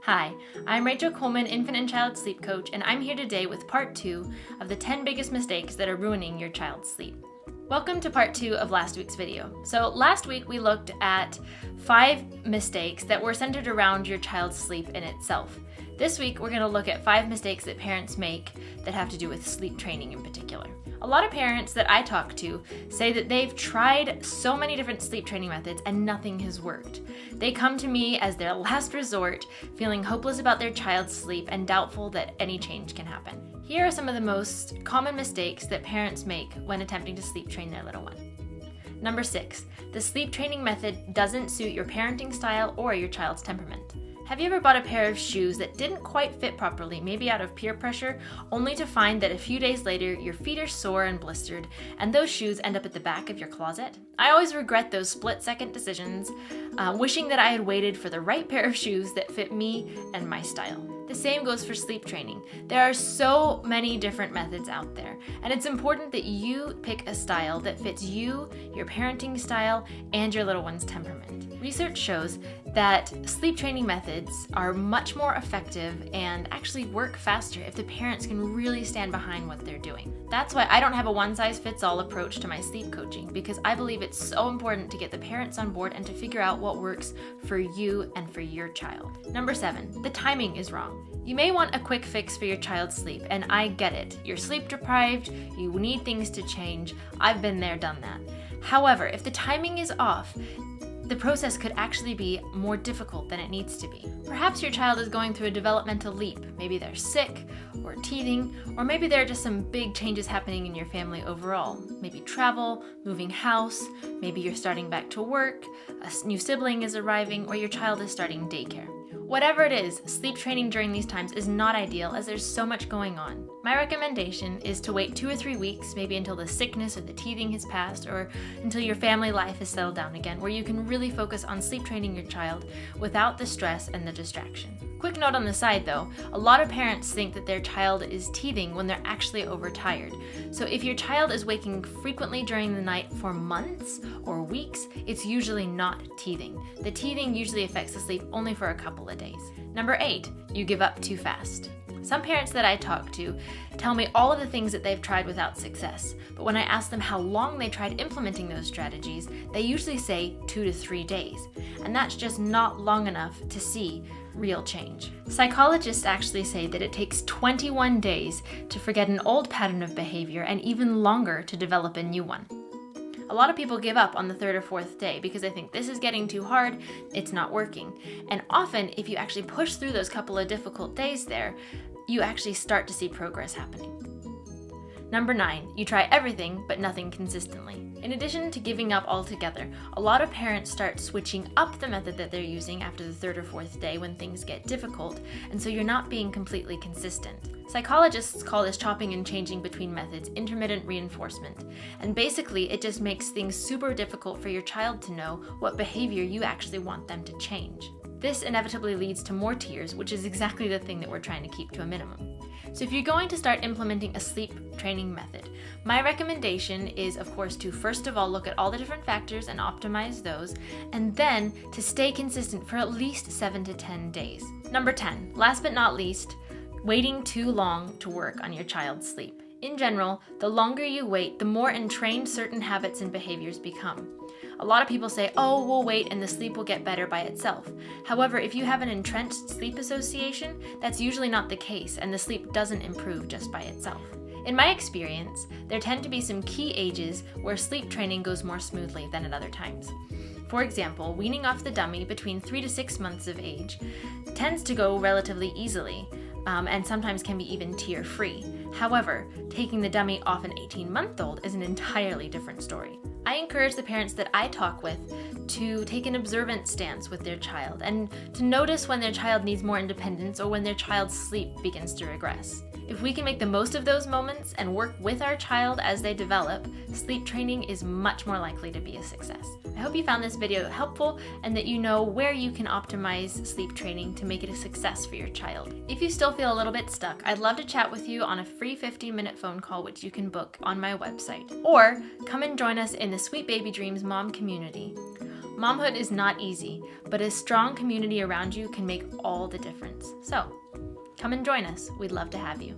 Hi, I'm Rachel Coleman, infant and child sleep coach, and I'm here today with part 2 of the 10 biggest mistakes that are ruining your child's sleep. Welcome to part 2 of last week's video. So last week we looked at 5 mistakes that were centered around your child's sleep in itself. This week we're going to look at 5 mistakes that parents make that have to do with sleep training in particular. A lot of parents that I talk to say that they've tried so many different sleep training methods and nothing has worked. They come to me as their last resort, feeling hopeless about their child's sleep and doubtful that any change can happen. Here are some of the most common mistakes that parents make when attempting to sleep train their little one. Number 6, the sleep training method doesn't suit your parenting style or your child's temperament. Have you ever bought a pair of shoes that didn't quite fit properly, maybe out of peer pressure, only to find that a few days later your feet are sore and blistered, and those shoes end up at the back of your closet? I always regret those split-second decisions, wishing that I had waited for the right pair of shoes that fit me and my style. The same goes for sleep training. There are so many different methods out there, and it's important that you pick a style that fits you, your parenting style, and your little one's temperament. Research shows that sleep training methods are much more effective and actually work faster if the parents can really stand behind what they're doing. That's why I don't have a one-size-fits-all approach to my sleep coaching, because I believe it's so important to get the parents on board and to figure out what works for you and for your child. Number 7, the timing is wrong. You may want a quick fix for your child's sleep, and I get it. You're sleep deprived, you need things to change. I've been there, done that. However, if the timing is off, the process could actually be more difficult than it needs to be. Perhaps your child is going through a developmental leap. Maybe they're sick or teething, or maybe there are just some big changes happening in your family overall. Maybe travel, moving house, maybe you're starting back to work, a new sibling is arriving, or your child is starting daycare. Whatever it is, sleep training during these times is not ideal as there's so much going on. My recommendation is to wait 2 or 3 weeks, maybe until the sickness or the teething has passed, or until your family life has settled down again, where you can really focus on sleep training your child without the stress and the distraction. Quick note on the side though, a lot of parents think that their child is teething when they're actually overtired. So if your child is waking frequently during the night for months or weeks, it's usually not teething. The teething usually affects the sleep only for a couple of days. Number 8, you give up too fast. Some parents that I talk to tell me all of the things that they've tried without success, but when I ask them how long they tried implementing those strategies, they usually say 2 to 3 days, and that's just not long enough to see real change. Psychologists actually say that it takes 21 days to forget an old pattern of behavior and even longer to develop a new one. A lot of people give up on the 3rd or 4th day because they think this is getting too hard, it's not working. And often, if you actually push through those couple of difficult days there, you actually start to see progress happening. Number 9, you try everything but nothing consistently. In addition to giving up altogether, a lot of parents start switching up the method that they're using after the 3rd or 4th day when things get difficult, and so you're not being completely consistent. Psychologists call this chopping and changing between methods intermittent reinforcement, and basically it just makes things super difficult for your child to know what behavior you actually want them to change. This inevitably leads to more tears, which is exactly the thing that we're trying to keep to a minimum. So if you're going to start implementing a sleep training method, my recommendation is, of course, to first of all look at all the different factors and optimize those, and then to stay consistent for at least 7 to 10 days. Number 10, last but not least, waiting too long to work on your child's sleep. In general, the longer you wait, the more entrained certain habits and behaviors become. A lot of people say, oh, we'll wait and the sleep will get better by itself. However, if you have an entrenched sleep association, that's usually not the case, and the sleep doesn't improve just by itself. In my experience, there tend to be some key ages where sleep training goes more smoothly than at other times. For example, weaning off the dummy between 3 to 6 months of age tends to go relatively easily, and sometimes can be even tear-free. However, taking the dummy off an 18-month-old is an entirely different story. I encourage the parents that I talk with to take an observant stance with their child and to notice when their child needs more independence or when their child's sleep begins to regress. If we can make the most of those moments and work with our child as they develop, sleep training is much more likely to be a success. I hope you found this video helpful and that you know where you can optimize sleep training to make it a success for your child. If you still feel a little bit stuck, I'd love to chat with you on a free 15-minute phone call which you can book on my website. Or come and join us in the Sweet Baby Dreams Mom community. Momhood is not easy, but a strong community around you can make all the difference. So, come and join us. We'd love to have you.